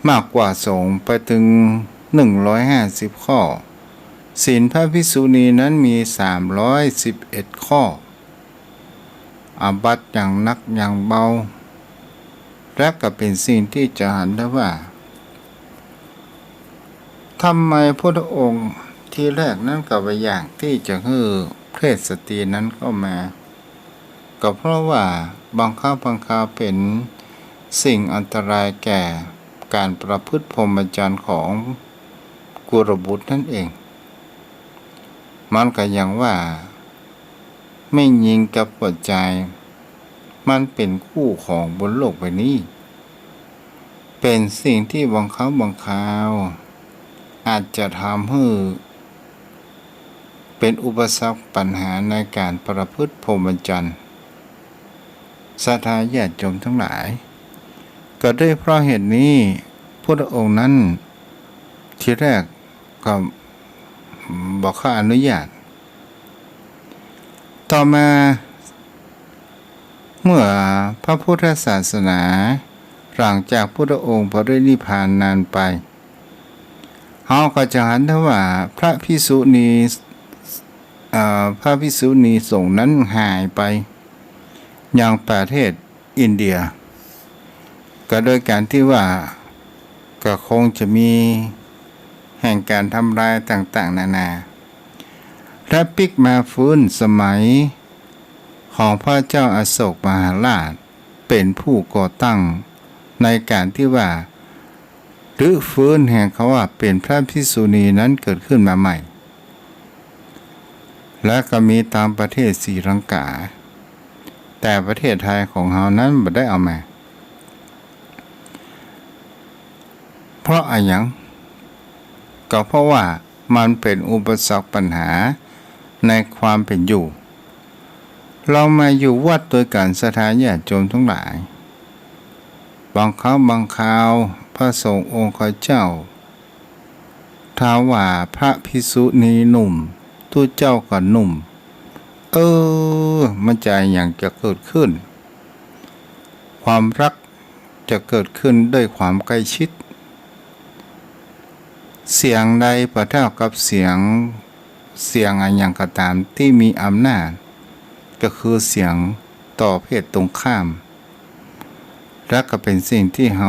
มากกว่าสงฆ์ไปถึง150ข้อศีลพระภิกษุณีนั้นมี311ข้ออาบัติอย่างหนักอย่างเบาและก็เป็นสิ่งที่จะหันได้ว่าทำไมพระองค์ที่แรกนั้นก็ไปอย่างที่จะให้เพศสตรีนั้นเข้ามาก็เพราะว่าบางคราวเป็นสิ่งอันตรายแก่การประพฤติพรหมจรรย์ของกุลบุตรนั่นเองมันก็อย่างว่าไม่ยิงกับหัวใจมันเป็นคู่ของบนโลกใบนี้เป็นสิ่งที่บางคราวอาจจะทำให้เป็นอุปสรรคปัญหาในการประพฤติพรหมจรรย์ศรัทธาญาติโยมทั้งหลายก็ด้วยเพราะเหตุนี้พระองค์นั้นที่แรกก็บอกข้าอนุญาตต่อมาเมื่อพระพุทธศาสนาหลังจากพระองค์ปรินิพพานนานไปเขาก็จะหันได้ว่าพระภิกษุณีสงฆ์นั้นหายไปอย่างประเทศอินเดียก็โดยการที่ว่าก็คงจะมีแห่งการทำลายต่างๆนานาและปิกมาฟื้นสมัยของพระเจ้าอโศกมหาราชเป็นผู้ก่อตั้งในการที่ว่าหรือฟื้นแห่งเขาว่าเป็นพระภิกษุณีนั้นเกิดขึ้นมาใหม่และก็มีตามประเทศศรีลังกาแต่ประเทศไทยของเรานั้นไม่ได้เอามาเพราะอะไรอย่างก็เพราะว่ามันเป็นอุปสรรคปัญหาในความเป็นอยู่เรามาอยู่วัดโดยการศรัทธาญาติโยมทั้งหลายบางคราวพระสงฆ์องค์ข้าเจ้าท้าวว่าพระภิกษุณีหนุ่มตู้เจ้าก็หนุ่มมันจะอย่างจะเกิดขึ้นความรักจะเกิดขึ้นด้วยความใกล้ชิดเสียงใดประเท่ากับเสียงอะไรอย่างก็ตามที่มีอำนาจก็คือเสียงต่อเพศตรงข้ามและก็เป็นสิ่งที่เรา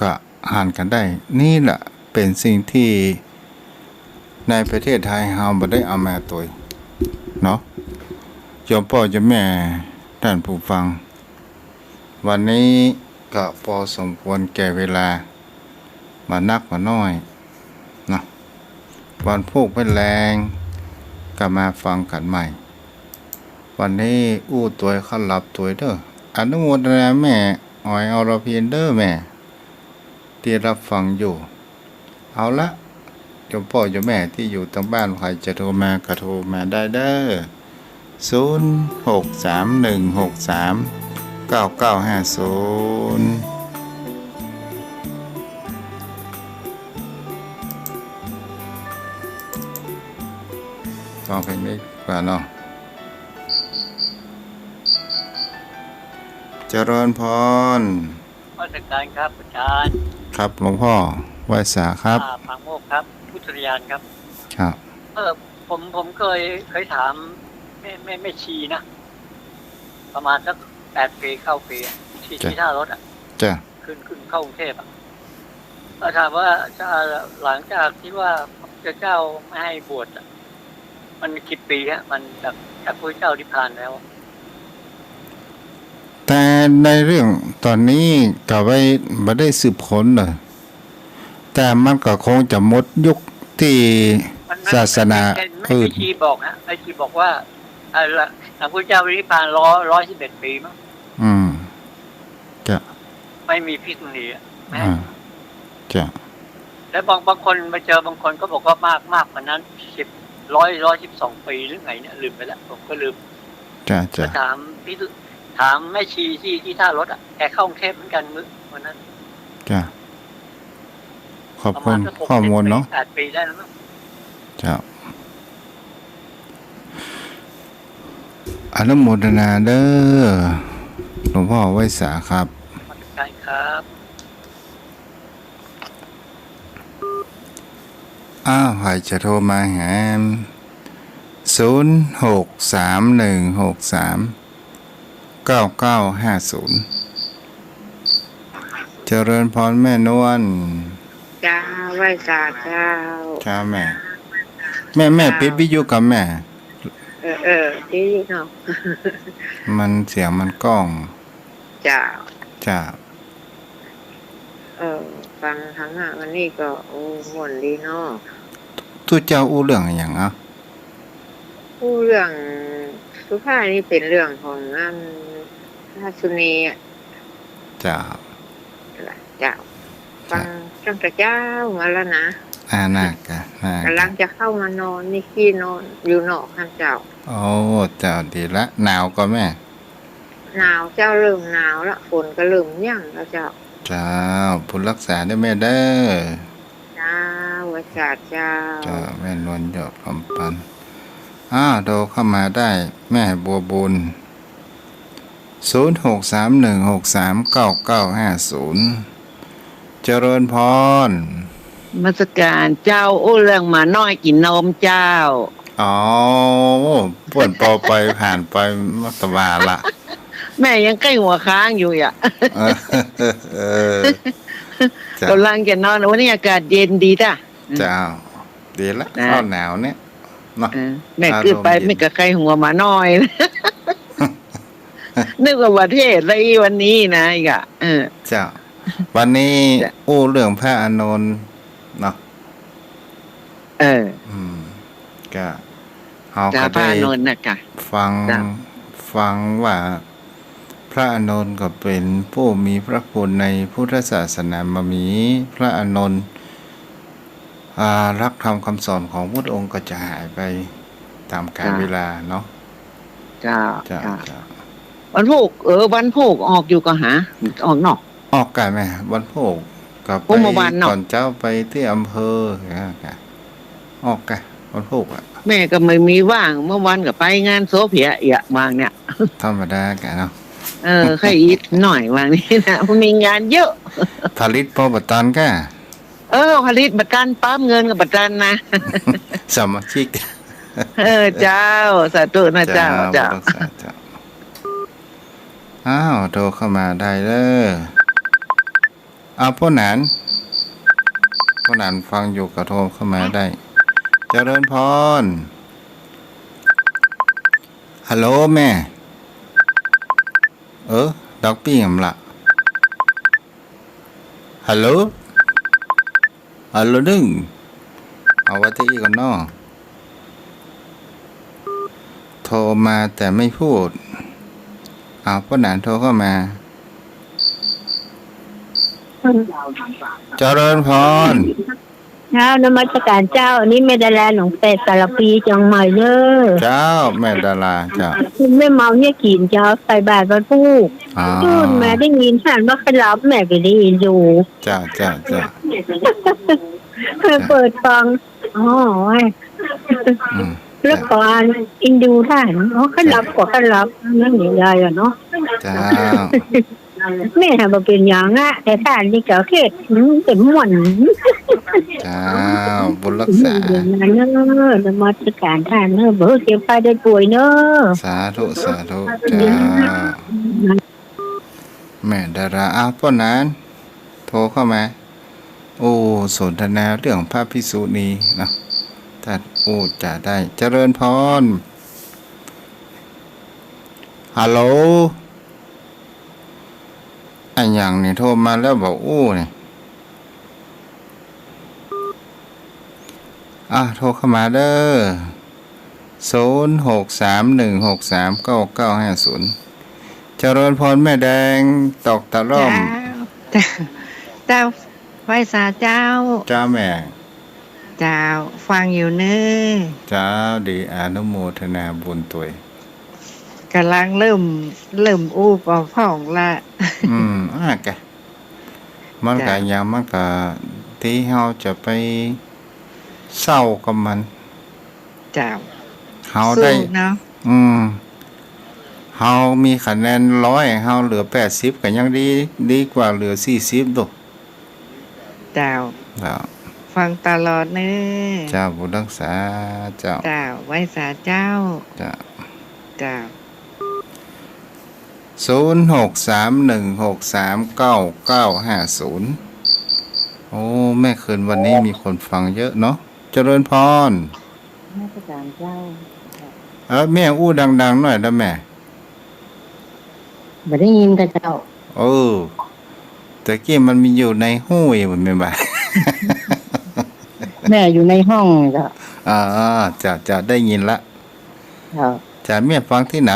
ก็อ่านกันได้นี่แหละเป็นสิ่งที่ในประเทศไทยเราไม่ได้เอามาตัวเนาะโยมพ่อโยมแม่ท่านผู้ฟังวันนี้ก็พอสมควรแก่เวลามานักมาน้อยนะวันพวกเป็นแรงก็มาฟังกันใหม่วันนี้ตัวเขาหลับตัวเด้ออนุโมทนาแม่อ้อยอรพินเด้อแม่ที่รับฟังอยู่เอาละโยมพ่อโยมแม่ที่อยู่ทางบ้านใครจะโทรมาก็โทรมาได้เด้อ0631639950ฟังเพลงนี้กว่าเนาะเจริญพรราชการครับอาจารย์ครับหลวงพ่อไหว้สาครับพังโมกครับพุทธยานครับครับผมเคยถามไม่ชีนะประมาณสัก8 ปีเข้าปีที่ท่ารถจ้ะขึ้นเข้ากรุงเทพถามว่าหลังจากที่ว่าพระเจ้าไม่ให้บวชมันกี่ปีฮะมันจากพระเจ้านิพพานแล้วแต่ในเรื่องตอนนี้ก็ไม่ได้สืบค้นเลยแต่มันก็คงจะหมดยุคที่ศาสนาอื่นไม่ชีบอกฮะไม่ชีบอกว่าพระพุทธเจ้านิพพาน111 ปีมั้งจะไม่มีภิกษุณีจะแล้วบางคนมาเจอบางคนก็บอกว่ามากกว่านั้น112 ปีหรือไงเนี่ยลืมไปแล้วผมก็ลืมจะถามแม่ชีที่ท่ารถแกเข้ากรุงเทพเหมือนกันวันนั้นจ้ะขอบคุณข้อมูลเนาะ8 ปีได้แล้วมั้งจ้ะอนุโมทนาเด้อหลวงพ่อไว้สาครับใช่ครับ ใครจะโทรมาหา0631639950เจริญพรแม่นวล จ้าไหว้ศาลเจ้า จ้าแม่ แม่ปิดวิทยุกับแม่ ดีเนาะ มันเสียงมันกล้อง จ้า จ้า ฟังทั้งวันนี้ก็ม่วนดีเนาะ ทุเจ้าอู้เรื่องอย่างอ่ะ ผู้เรื่องสุภาพนี่เป็นเรื่องของราชุนีอ่ะ จ้า ล่ะเจ้า ฟังตั้งแต่เจ้ามาแล้วนะ น่ากะ กำลังจะเข้ามานอนนี่ขี้นอนอยู่นอกข้างเจ้า โอ้เจ้าดีละหนาวก็แม่ หนาวเจ้าเริ่มหนาวละฝนก็เริ่มยั่งแล้วเจ้า จ้าบุญรักษาได้แม่เด้อ จ้าไหว้ศาลเจ้า จ้าแม่นวลหยอกคำปันโทรเข้ามาได้แม่บัวบุญ0631639950เจริญพร มาสการเจ้าอู้เรื่องหมาน้อยกินนมเจ้า ป่วนปอไปผ่านไปมัตวาละ แม่ยังใกล้หัวค้างอยู่อ่ะ จ้าก ำลังจะนอนวันนี้อากาศเย็นดีจ้ะ เจ้าดีละ นะ ข้าวหนาวเนี่ยเนาะ แม่ขึ้นไปไม่กับใครหัวหมาน้อย นึกว่าประเทศอะไรวันนี้นะอีกอ่ะเจ้าวันนี้ จ้ะ อู้เรื่องพระอานนท์เนาะ ก็เขา จ้า ก็ พระ ได้ นนท์นะกะ ฟัง จ้ะ ฟังว่าพระอานนท์ก็เป็นผู้มีพระคุณในพุทธศาสนามามีพระอานนท์รักธรรมคำสอนของพุทธองค์ก็จะหายไปตามกาลเวลาเนาะ จ้า จ้า จ้า จ้า วันพุกวันพุกออกอยู่ก็หาออกนอก ออกกันไหมวันโพกก็ไป โอ้เมื่อวานเนาะ ก่อนเจ้าไปที่อำเภอค่ะออกกันวันโพกอ่ะ แม่ก็ไม่มีว่างเมื่อวันก็ไปงานโซเพียเอียวางเนี่ย ธรรมดากันเนาะ ใครอีกหน่อยวางนี้นะมันมีงานเยอะ ผลิตพอบัตันก็ ผลิตบัตรการปั๊มเงินกับบัตรการนะ สมาชิก เจ้าสาธุนะเจ้า รักษาเจ้าโทรเข้ามาได้เลยพ่อหนานฟังอยู่กับโทรเข้ามาได้เจริญพรฮัลโหลแม่ดอกปี้งละฮัลโหลนึงเอาไว้ที่อีกก่อนเนาะโทรมาแต่ไม่พูดพ่อหนานโทรเข้ามาเจริญพร เช้านมัสการเจ้าอันนี้แม่ดาราหนองเป็ดสารปีจังใหม่เด้อ เจ้าแม่ดาราเจ้า คุณแม่เมาเนี่ยกินเจ้าใส่บาตรวันพุธ อ๋อ ตื่นมาได้ยินท่านว่าขลับแม่ก็ได้ยินอยู่ เจ้า เคยเปิดฟังย อืม แล้วก่อนอินดูท่านขลับกว่าขลับนั่นอย่างไรอะเนาะ เจ้า แม่มาเป็นอย่างแต่ท่านนี่ก็เข็ดเป็นม่วน เจ้าบุญรักษา อย่างนั้นเนอะนมัสการท่านเนอะเบอเจ็บไปได้ป่วยเนอะ สาธุเจ้าแม่ดาราพ่อหนานโทรเข้ามาสนทนาเรื่องพระภิกษุณีนะท่านจะได้เจริญพรฮัลโหลอย่างนี้โทรมาแล้วบอกนี่โทรเข้ามาเด้อ0631639950เจริญพรแม่แดงตอกตะล่อม เจ้าไหว้ศาลเจ้า จ้าแม่ เจ้าฟังอยู่เนื้อ จ้าดีอนุโมทนาบุญตัวย กำลังเริ่มอู้ปอพ่องละ แกมันก็ยังมันก็ที่เฮาจะไปเศร้ากับมัน เจ้า เฮาได้ สู้เนาะ เฮามีคะแนน100เฮาเหลือ80ก็ยังดีกว่าเหลือ40ตุ เจ้า แล้ว ฟังตลอดเน้อ เจ้าบุญรักษาเจ้า เจ้าไว้สาเจ้า เจ้า เจ้า 0631639950โอ้แม่คืนวันนี้มีคนฟังเยอะเนาะเจริญพร นมัสการเจ้า แม่อู้ดังๆหน่อยนะแม่ บ่ได้ยินกับเจ้า แต่กี้มันมีอยู่ในหู้ยมันไม่บ่า แม่อยู่ในห้องเจ้า จะได้ยินละ เจ้า จะแม่ฟังที่ไหน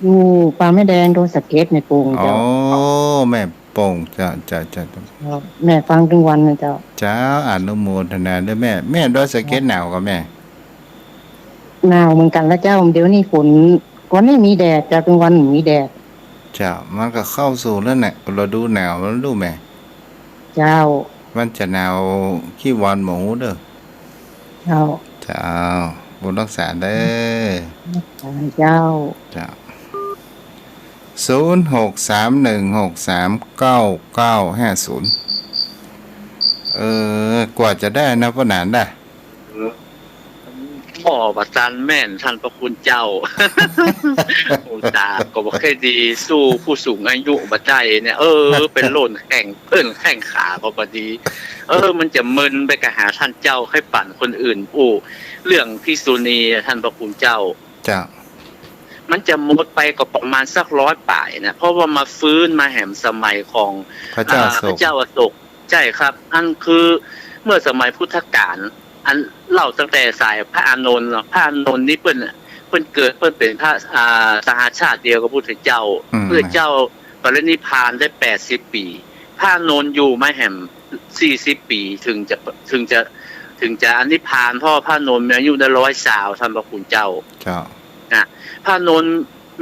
อยู่ปลาแม่แดงโดนสะเก็ดในกรุง อ๋อ เจ้า แม่โป่งจะ แม่ฟังทุกวันนะเจ้า เจ้าอนุโมทนาด้วยแม่ แม่โดนสะเก็ตหนาวกับแม่ หนาวเหมือนกันแล้วเจ้าเดี๋ยวนี้ฝนวันนี้มีแดดจะเป็นวันมีแดด เจ้ามันก็เข้าสู่แล้วเนี่ยเราดูหนาวแล้วดูแม่ เจ้า มันจะหนาวขี้วอนหมูเด้อ เจ้า เจ้าบุญรักษาเด้อ เจ้า เจ้า0631639950กว่าจะได้นะพ่อหนานได้ หม้อประจันแม่นท่านพระคุณเจ้า โอ้ตาก็บ่เคยดีสู้ผู้สูงอายุบ่ได้เนี่ยเป็นโลนแข่งเพิ่นแข่งขาก็บ่ดี มันจะมึนไปกะหาท่านเจ้าให้ปั่นคนอื่นเรื่องพิษุณีท่านพระคุณเจ้า เจ้า มันจะหมดไปก็ประมาณสัก100ป่ายนะเพราะว่ามาฟื้นมาแห่มสมัยของ พระเจ้า พระเจ้าอโศกใช่ครับ อันคือเมื่อสมัยพุทธกาลอันเล่าตั้งแต่สายพระอานนท์พระอานนท์นี่เพิ่นเกิดเพิ่นเป็นพระสหชาติเดียวกับพระพุทธเจ้าพระพุทธเจ้าปรินิพพานได้80ปีพระอานนท์อยู่มาแห่ม40ปีถึงจะอนิพพานเพราะพระอานนท์มีอายุได้100ท่านพระคุณเจ้า เจ้า พระอานนท์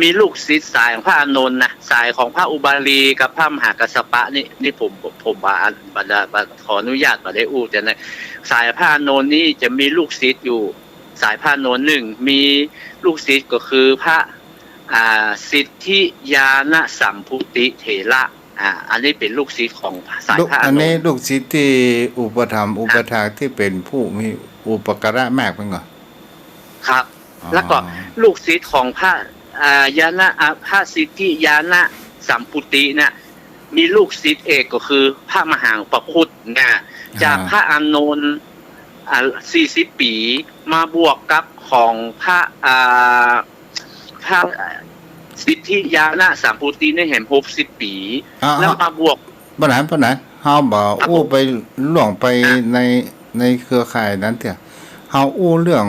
มีลูกศิษย์สายของพระอานนท์นะสายของพระอุบาลีกับพระมหากัสสปะนี่ผมขออนุญาตบ่ได้อู้แต่ในสายพระอานนท์นี่จะมีลูกศิษย์อยู่สายพระอานนท์หนึ่งมีลูกศิษย์ก็คือพระสิทธิญาณสัมพุติเถระอันนี้เป็นลูกศิษย์ของสายพระอานนท์ อันนี้ลูกศิษย์ที่อุปถัมภ์อุปถากที่เป็นผู้มีอุปการะมากเป็นก่อน ครับ แล้วก็ลูกศิษย์ของพระญาณพระสิทธิญาณสัมพุติเนี่ยมีลูกศิษย์เอกก็คือพระมหาประพุทธเนี่ยจากพระอานนท์40 ปีมาบวกกับของพระสิทธิญาณสัมพุติในแห่ง60 ปีแล้วมาบวกปัญหาเฮาบ่อู้ไปล่วงไปในเครือข่ายนั้นเถอะเฮาอู้เรื่อง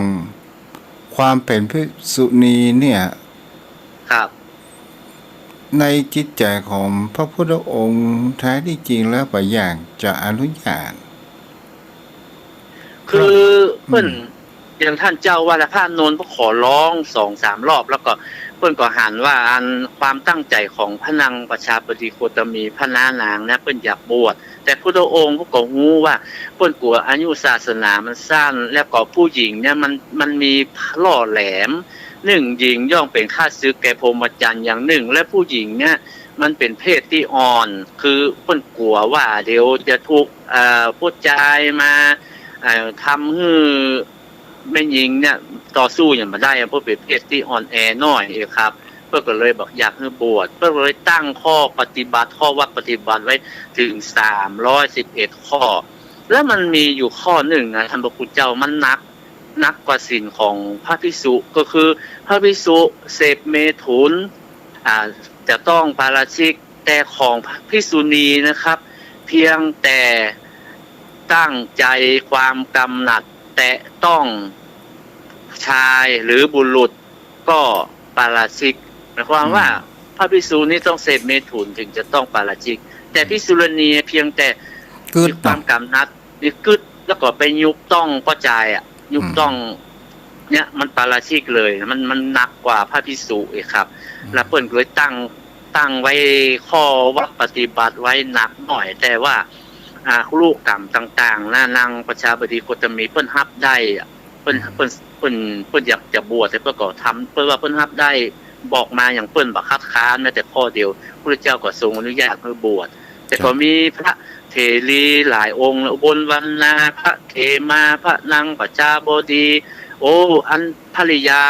ความเป็นภิกษุณีเนี่ยครับในจิตใจของพระพุทธองค์แท้ที่จริงแล้วบ่อยากจะอนุญาตคือเพิ่นอย่างท่านเจ้าว่าพระอานนท์ก็ขอร้อง 2-3 รอบแล้วก็เพิ่นก็หันว่าอันความตั้งใจของพระนางประชาบดีโคตมีพระนางนะเพิ่นอยากบวชแต่พุทธองค์ก็ฮู้ว่าเพิ่นกลัวอายุศาสนามันสั้นแล้วก็ผู้หญิงเนี่ยมันมีล่อแหลม1หญิงย่อมเป็นข้าศึกแก่พรหมจรรย์อย่างหนึ่งและผู้หญิงเนี่ยมันเป็นเพศที่อ่อนคือเพิ่นกลัวว่าเดี๋ยวจะถูกผู้ชายมาทำให้แม่หญิงเนี่ยต่อสู้อย่างบ่ได้เพราะเป็นเพศที่อ่อนแอน้อยครับเพิ่นก็เลยบอกอยากให้บวชเพิ่นเลยตั้งข้อปฏิบัติข้อวัดปฏิบัติไว้ถึง311ข้อแล้วมันมีอยู่ข้อหนึ่งนะท่านพระพุทธเจ้ามันนักกว่าศีลของพระภิกษุก็คือพระภิกษุเสพเมถุนจะต้องปาราชิกแต่ของภิกษุณีนะครับเพียงแต่ตั้งใจความกำหนัดแต่ต้องชายหรือบุรุษก็ปาราชิกหมายความว่าพระภิกษุนี้ต้องเสพเมถุนถึงจะต้องปาราชิกแต่ภิกษุณีเพียงแต่มีความกำหนัดนี่กึดแล้วก็ไปยุบต้องก็ใจยุบต้องเนี่ยมันปาราชิกเลยมันหนักกว่าพระภิกษุอีกครับแล้วเพิ่นก็เลยตั้งไว้ข้อวัดปฏิบัติไว้หนักหน่อยแต่ว่าลูกกรรมต่างๆนางประชาบดีโคตมีเพิ่นรับได้เพิ่นอยากจะบวชแต่เพิ่นก็ทำเพิ่นว่าเพิ่นรับได้บอกมาอย่างเพิ่นบ่คัดค้านแม้แต่ข้อเดียวพระเจ้าก็ทรงอนุญาตให้บวช แต่ก็มีพระเถรีหลายองค์อุบลวรรณาพระเขมาพระนางปัจจาบดี โอ้อันภริยา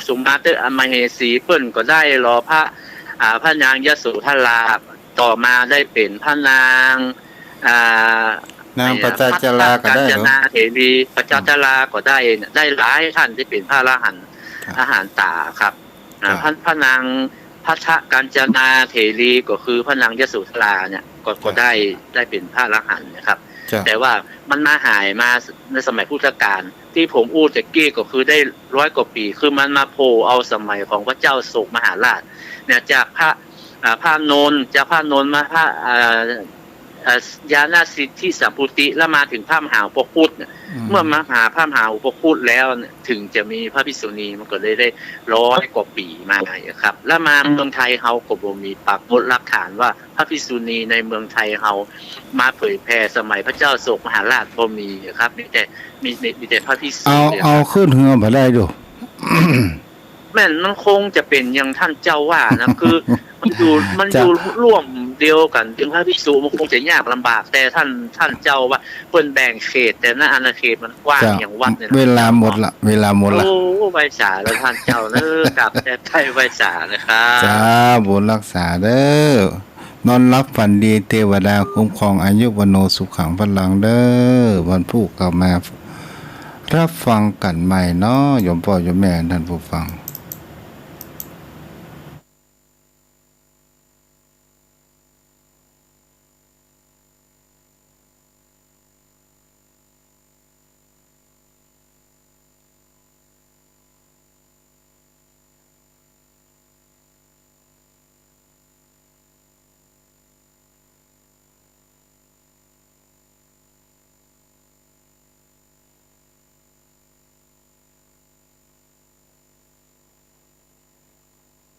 สุมาเตอร์อมเหสีเปิ้นก็ได้รอพระนางยโสธราต่อมาได้เป็นพระนางนางปัจจาจาราก็ได้เหรอ กาญจนาเถรีปัจจาจาราก็ได้หลายท่านที่เป็นพระอรหันต์อาหารตาครับพระนางพัทธกัญจนาเถรีก็คือพระนางยโสธราเนี่ยก็ได้เป็นพระอรหันต์นะครับ แต่ว่ามันมาหายมาในสมัยพุทธกาลที่ผมอู้ตะกี้ก็คือได้100 กว่าปีคือมันมาโผล่เอาสมัยของพระเจ้าโศกมหาราชเนี่ยจากพระนนท์จากพระนนท์มาพระญาณสิทธิสัมพุติแล้วมาถึงพระมหาอุปคุตเนี่ยเมื่อมาหาพระมหาอุปคุตแล้วถึงจะมีพระภิกษุณีมันก็ได้100 กว่าปีมาครับแล้วมาเมืองไทยเฮาก็บ่มีปรากฏหลักฐานว่าพระภิกษุณีในเมืองไทยเฮามาเผยแพร่สมัยพระเจ้าโศกมหาราชบ่มีครับมีแต่พระภิกษุเอาขึ้นเฮือบ่ได้ดู แม่นมันคงจะเป็นอย่างท่านเจ้าว่านะคือมันอยู่ร่วมเดียวกันถึงพระภิกษุมันคงจะยากลำบากแต่ท่านเจ้าว่าเพิ่นแบ่งเขตแต่ละอาณาเขตมันกว้างอย่างวัดเนี่ยเวลาหมดละโอ้ไว้สาแล้วท่านเจ้าเด้อกลับแต่ไทยไว้สานะครับจ้าบุญรักษาเด้อนอนรับฝันดีเทวดาคุ้มครองอายุวโนสุขังพลังเด้อวันผู้กลับมารับฟังกันใหม่เนาะโยมพ่อโยมแม่ท่านผู้ฟัง